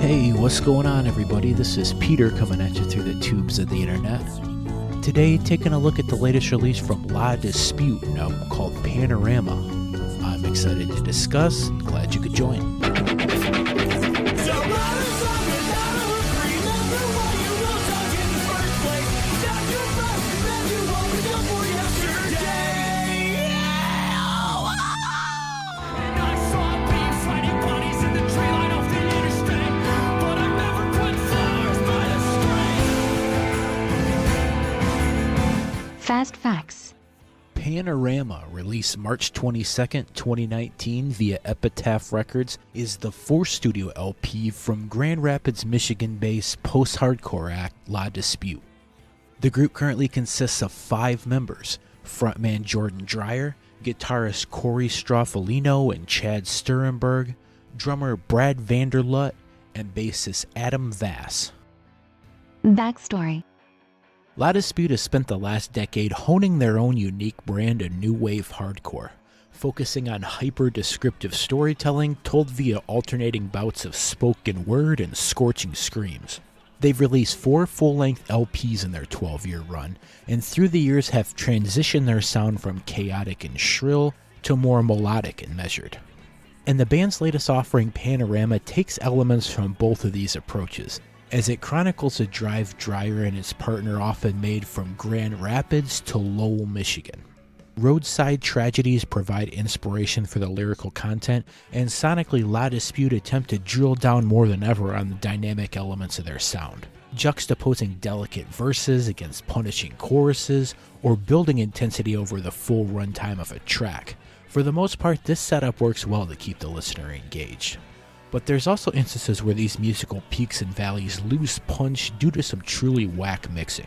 Hey, what's going on everybody? This is Peter coming at you through the tubes of the internet. Today, taking a look at the latest release from La Dispute, an album called Panorama. I'm excited to discuss, glad you could join. Fast Facts. Panorama, released March 22nd, 2019 via Epitaph Records, is the fourth studio LP from Grand Rapids, Michigan-based post-hardcore act La Dispute. The group currently consists of 5 members: frontman Jordan Dreyer, guitarist Corey Stroffolino and Chad Sturenberg, drummer Brad Vanderlut, and bassist Adam Vass. Backstory. La Dispute has spent the last decade honing their own unique brand of new wave hardcore, focusing on hyper-descriptive storytelling told via alternating bouts of spoken word and scorching screams. They've released 4 full-length LPs in their 12-year run, and through the years have transitioned their sound from chaotic and shrill to more melodic and measured. And the band's latest offering, Panorama, takes elements from both of these approaches, as it chronicles a drive Dreyer and his partner often made from Grand Rapids to Lowell, Michigan. Roadside tragedies provide inspiration for the lyrical content, and sonically La Dispute attempt to drill down more than ever on the dynamic elements of their sound, juxtaposing delicate verses against punishing choruses, or building intensity over the full runtime of a track. For the most part, this setup works well to keep the listener engaged. But there's also instances where these musical peaks and valleys lose punch due to some truly whack mixing.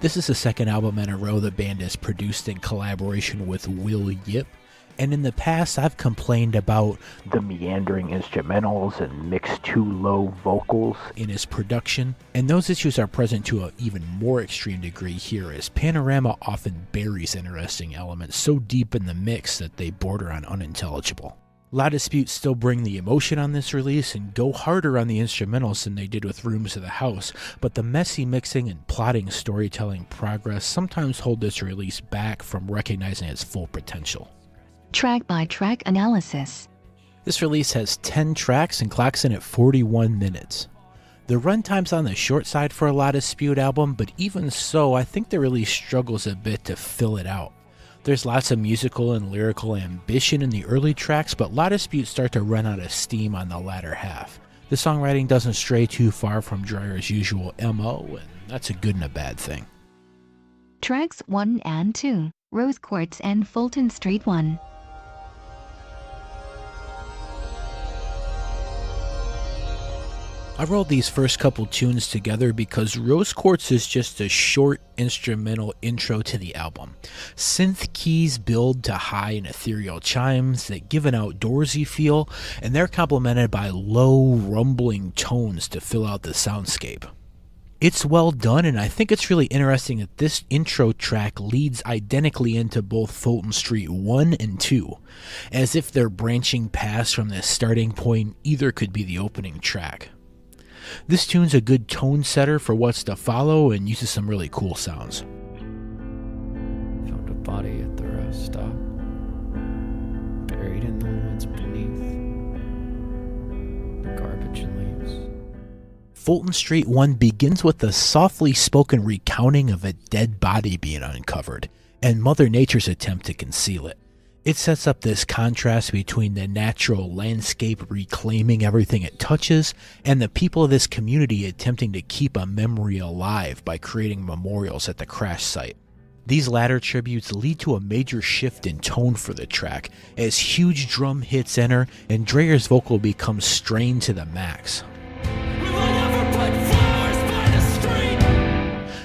This is the second album in a row the band has produced in collaboration with Will Yip, and in the past I've complained about the meandering instrumentals and mixed too low vocals in his production, and those issues are present to an even more extreme degree here, as Panorama often buries interesting elements so deep in the mix that they border on unintelligible. La Dispute still bring the emotion on this release and go harder on the instrumentals than they did with Rooms of the House, but the messy mixing and plotting storytelling progress sometimes hold this release back from recognizing its full potential. Track-by-track analysis. This release has 10 tracks and clocks in at 41 minutes. The runtime's on the short side for a La Dispute album, but even so, I think the release struggles a bit to fill it out. There's lots of musical and lyrical ambition in the early tracks, but La Dispute start to run out of steam on the latter half. The songwriting doesn't stray too far from Dreyer's usual MO, and that's a good and a bad thing. Tracks 1 and 2, Rose Quartz and Fulton Street I. I rolled these first couple tunes together because Rose Quartz is just a short instrumental intro to the album. Synth keys build to high and ethereal chimes that give an outdoorsy feel, and they're complemented by low, rumbling tones to fill out the soundscape. It's well done, and I think it's really interesting that this intro track leads identically into both Fulton Street I and II, as if they're branching paths from the starting point. Either could be the opening track. This tune's a good tone setter for what's to follow and uses some really cool sounds. Found a body at the rest stop, buried in the woods beneath the garbage and leaves. Fulton Street I begins with a softly spoken recounting of a dead body being uncovered, and Mother Nature's attempt to conceal it. It sets up this contrast between the natural landscape reclaiming everything it touches and the people of this community attempting to keep a memory alive by creating memorials at the crash site. These latter tributes lead to a major shift in tone for the track as huge drum hits enter and Dreyer's vocal becomes strained to the max.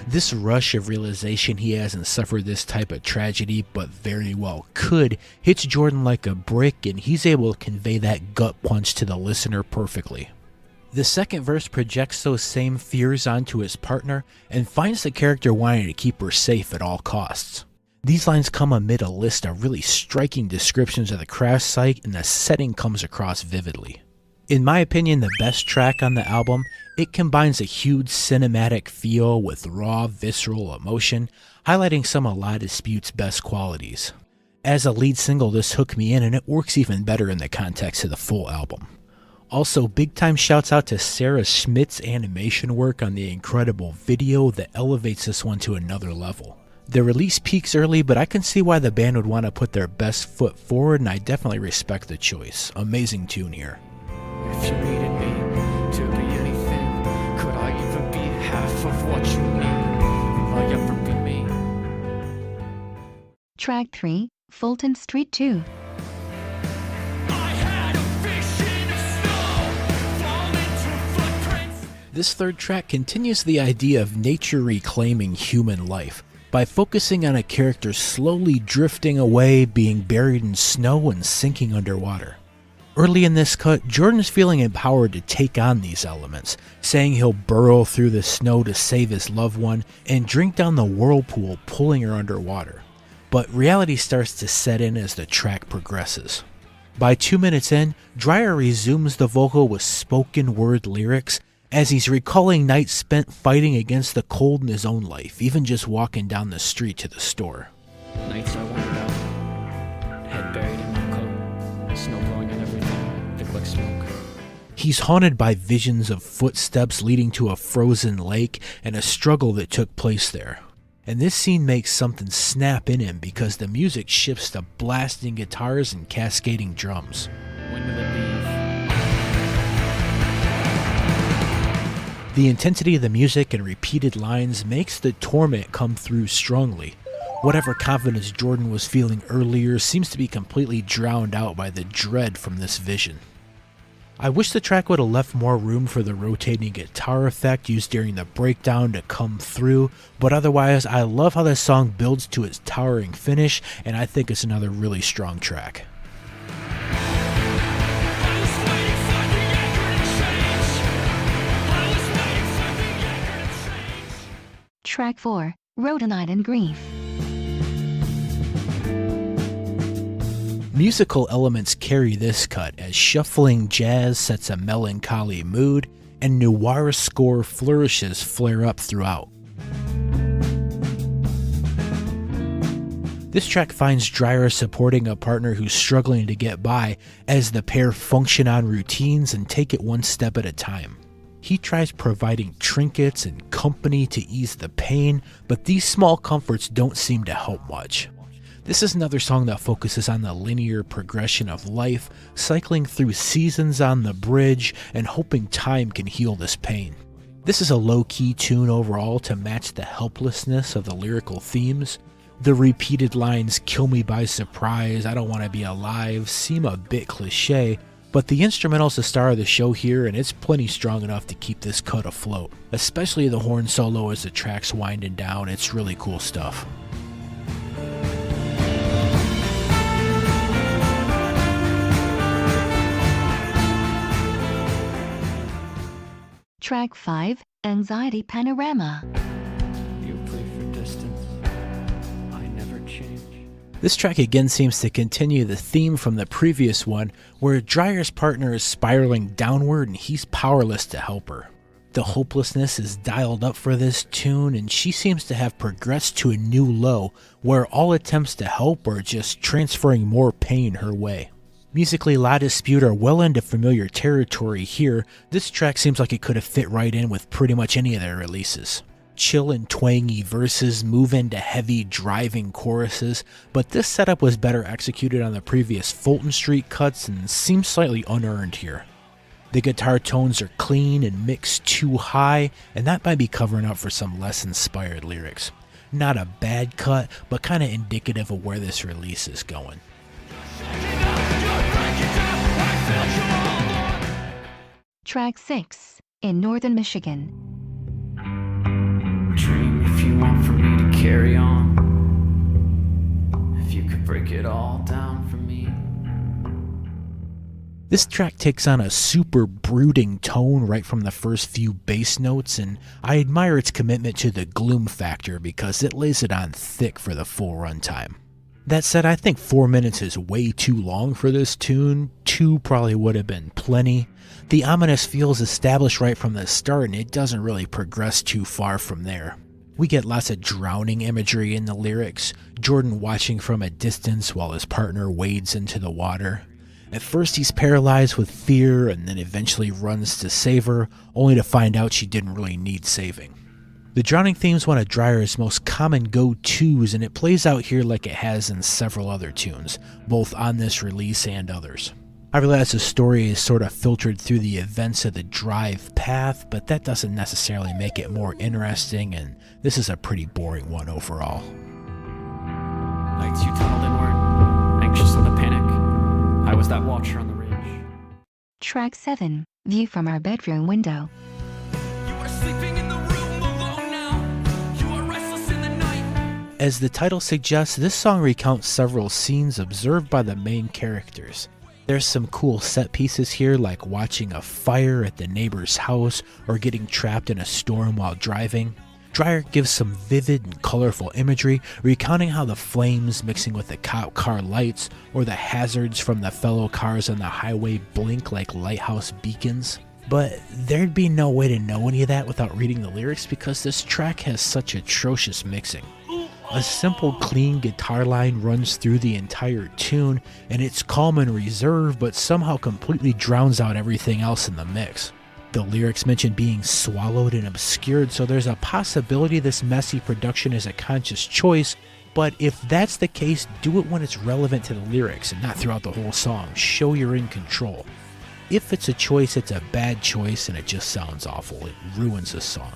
This rush of realization he hasn't suffered this type of tragedy, but very well could, hits Jordan like a brick, and he's able to convey that gut punch to the listener perfectly. The second verse projects those same fears onto his partner and finds the character wanting to keep her safe at all costs. These lines come amid a list of really striking descriptions of the crash site, and the setting comes across vividly. In my opinion, the best track on the album, it combines a huge cinematic feel with raw, visceral emotion, highlighting some of La Dispute's best qualities. As a lead single, this hooked me in, and it works even better in the context of the full album. Also, big time shouts out to Sarah Schmidt's animation work on the incredible video that elevates this one to another level. The release peaks early, but I can see why the band would want to put their best foot forward, and I definitely respect the choice. Amazing tune here. If you needed me to be anything, could I even be half of what you need? Will I ever be me? Track 3, Fulton Street II. This third track continues the idea of nature reclaiming human life by focusing on a character slowly drifting away, being buried in snow and sinking underwater. Early in this cut, Jordan's feeling empowered to take on these elements, saying he'll burrow through the snow to save his loved one and drink down the whirlpool, pulling her underwater. But reality starts to set in as the track progresses. By 2 minutes in, Dreyer resumes the vocal with spoken word lyrics as he's recalling nights spent fighting against the cold in his own life, even just walking down the street to the store. Nights I wandered out, head buried in my coat, snow blowing on everything, thick like smoke. He's haunted by visions of footsteps leading to a frozen lake and a struggle that took place there. And this scene makes something snap in him because the music shifts to blasting guitars and cascading drums. When will it leave? The intensity of the music and repeated lines makes the torment come through strongly. Whatever confidence Jordan was feeling earlier seems to be completely drowned out by the dread from this vision. I wish the track would have left more room for the rotating guitar effect used during the breakdown to come through, but otherwise I love how this song builds to its towering finish, and I think it's another really strong track. Track 4, Rhodonite and Grief. Musical elements carry this cut as shuffling jazz sets a melancholy mood and noir score flourishes flare up throughout. This track finds Dreyer supporting a partner who's struggling to get by as the pair function on routines and take it one step at a time. He tries providing trinkets and company to ease the pain, but these small comforts don't seem to help much. This is another song that focuses on the linear progression of life, cycling through seasons on the bridge and hoping time can heal this pain. This is a low-key tune overall to match the helplessness of the lyrical themes. The repeated lines, "kill me by surprise, I don't want to be alive," seem a bit cliche, but the instrumental's the star of the show here, and it's plenty strong enough to keep this cut afloat. Especially the horn solo as the track's winding down, it's really cool stuff. Track 5, Anxiety Panorama. You play for distance, I never change. This track again seems to continue the theme from the previous one, where Dreyer's partner is spiraling downward and he's powerless to help her. The hopelessness is dialed up for this tune, and she seems to have progressed to a new low, where all attempts to help are just transferring more pain her way. Musically, La Dispute are well into familiar territory here. This track seems like it could have fit right in with pretty much any of their releases. Chill and twangy verses move into heavy, driving choruses, but this setup was better executed on the previous Fulton Street cuts and seems slightly unearned here. The guitar tones are clean and mixed too high, and that might be covering up for some less inspired lyrics. Not a bad cut, but kind of indicative of where this release is going. Track 6, In Northern Michigan. Dream if you want for me to carry on. If you could break it all down for me. This track takes on a super brooding tone right from the first few bass notes, and I admire its commitment to the gloom factor because it lays it on thick for the full runtime. That said, I think 4 minutes is way too long for this tune. 2 probably would have been plenty. The ominous feels established right from the start, and it doesn't really progress too far from there. We get lots of drowning imagery in the lyrics, Jordan watching from a distance while his partner wades into the water. At first he's paralyzed with fear and then eventually runs to save her, only to find out she didn't really need saving. The drowning theme is one of Dreyer's most common go-tos, and it plays out here like it has in several other tunes, both on this release and others. I realize the story is sort of filtered through the events of the drive path, but that doesn't necessarily make it more interesting, and this is a pretty boring one overall. Nights you tunneled inward, anxious with a panic. I was that watcher on the ridge. Track 7, View from Our Bedroom Window. You are sleeping in the room alone now. You are restless in the night. As the title suggests, this song recounts several scenes observed by the main characters. There's some cool set pieces here, like watching a fire at the neighbor's house or getting trapped in a storm while driving. Dreyer gives some vivid and colorful imagery, recounting how the flames mixing with the cop car lights or the hazards from the fellow cars on the highway blink like lighthouse beacons. But there'd be no way to know any of that without reading the lyrics because this track has such atrocious mixing. A simple, clean guitar line runs through the entire tune, and it's calm and reserved, but somehow completely drowns out everything else in the mix. The lyrics mention being swallowed and obscured, so there's a possibility this messy production is a conscious choice, but if that's the case, do it when it's relevant to the lyrics and not throughout the whole song. Show you're in control. If it's a choice, it's a bad choice, and it just sounds awful. It ruins the song.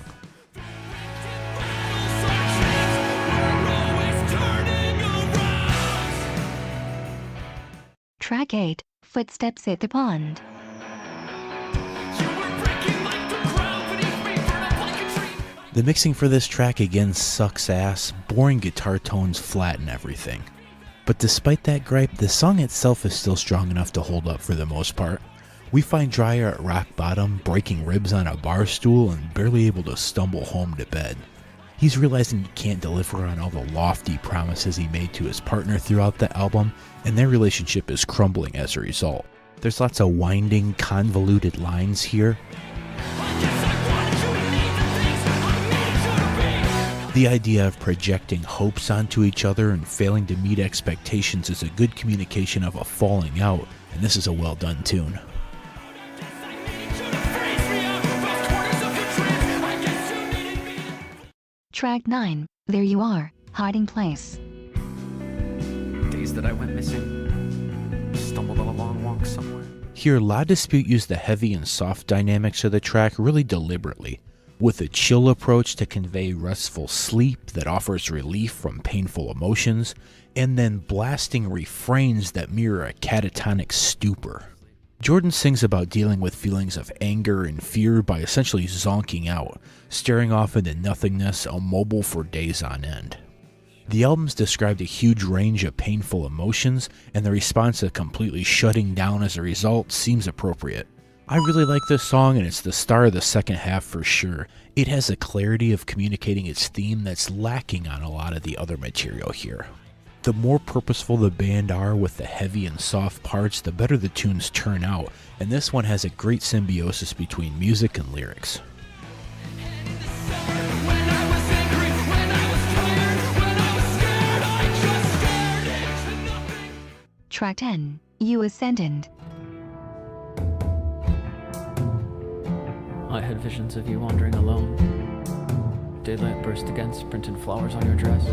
Track 8, Footsteps at the Pond. The mixing for this track again sucks ass, boring guitar tones flatten everything. But despite that gripe, the song itself is still strong enough to hold up for the most part. We find Dreyer at rock bottom, breaking ribs on a bar stool and barely able to stumble home to bed. He's realizing he can't deliver on all the lofty promises he made to his partner throughout the album, and their relationship is crumbling as a result. There's lots of winding, convoluted lines here. The idea of projecting hopes onto each other and failing to meet expectations is a good communication of a falling out, and this is a well done tune. Track 9, There You Are, Hiding Place. Days that I went missing, stumbled on a long walk somewhere. Here, La Dispute used the heavy and soft dynamics of the track really deliberately, with a chill approach to convey restful sleep that offers relief from painful emotions, and then blasting refrains that mirror a catatonic stupor. Jordan sings about dealing with feelings of anger and fear by essentially zonking out, staring off into nothingness, immobile for days on end. The album's described a huge range of painful emotions, and the response of completely shutting down as a result seems appropriate. I really like this song, and it's the star of the second half for sure. It has a clarity of communicating its theme that's lacking on a lot of the other material here. The more purposeful the band are with the heavy and soft parts, the better the tunes turn out, and this one has a great symbiosis between music and lyrics. Track 10, You Ascendant. I had visions of you wandering alone. Daylight burst against printed flowers on your dress.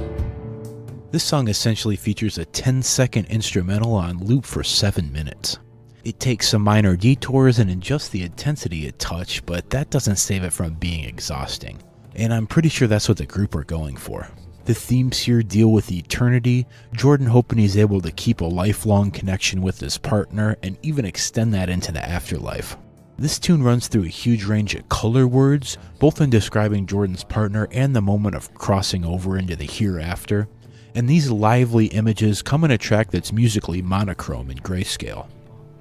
This song essentially features a 10-second instrumental on loop for 7 minutes. It takes some minor detours and adjusts the intensity a touch, but that doesn't save it from being exhausting. And I'm pretty sure that's what the group are going for. The themes here deal with eternity, Jordan hoping he's able to keep a lifelong connection with his partner and even extend that into the afterlife. This tune runs through a huge range of color words, both in describing Jordan's partner and the moment of crossing over into the hereafter. And these lively images come in a track that's musically monochrome and grayscale.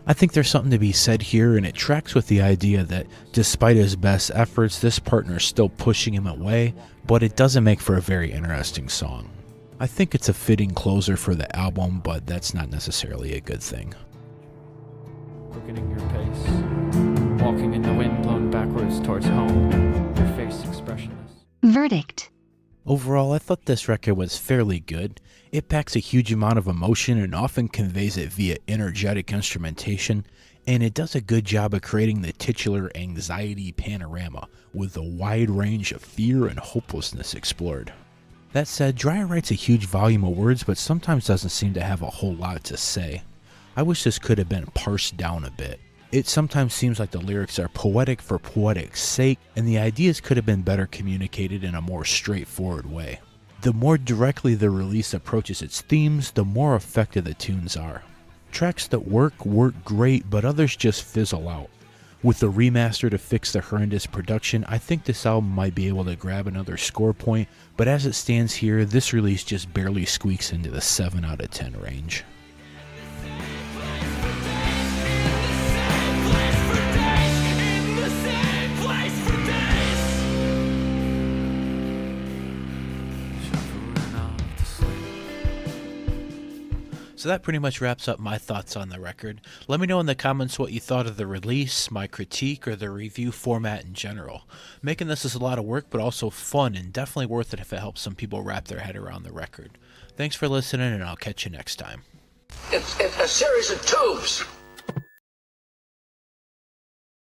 I think there's something to be said here, and it tracks with the idea that despite his best efforts, this partner's still pushing him away, but it doesn't make for a very interesting song. I think it's a fitting closer for the album, but that's not necessarily a good thing. Quickening your pace, walking in the wind blown backwards towards home, your face expressionless. Verdict. Overall, I thought this record was fairly good. It packs a huge amount of emotion and often conveys it via energetic instrumentation, and it does a good job of creating the titular anxiety panorama with a wide range of fear and hopelessness explored. That said, Dreyer writes a huge volume of words but sometimes doesn't seem to have a whole lot to say. I wish this could have been parsed down a bit. It sometimes seems like the lyrics are poetic for poetic's sake, and the ideas could have been better communicated in a more straightforward way. The more directly the release approaches its themes, the more effective the tunes are. Tracks that work great, but others just fizzle out. With the remaster to fix the horrendous production, I think this album might be able to grab another score point, but as it stands here, this release just barely squeaks into the 7 out of 10 range. So that pretty much wraps up my thoughts on the record. Let me know in the comments what you thought of the release, my critique, or the review format in general. Making this is a lot of work, but also fun, and definitely worth it if it helps some people wrap their head around the record. Thanks for listening, and I'll catch you next time. It's a series of tubes.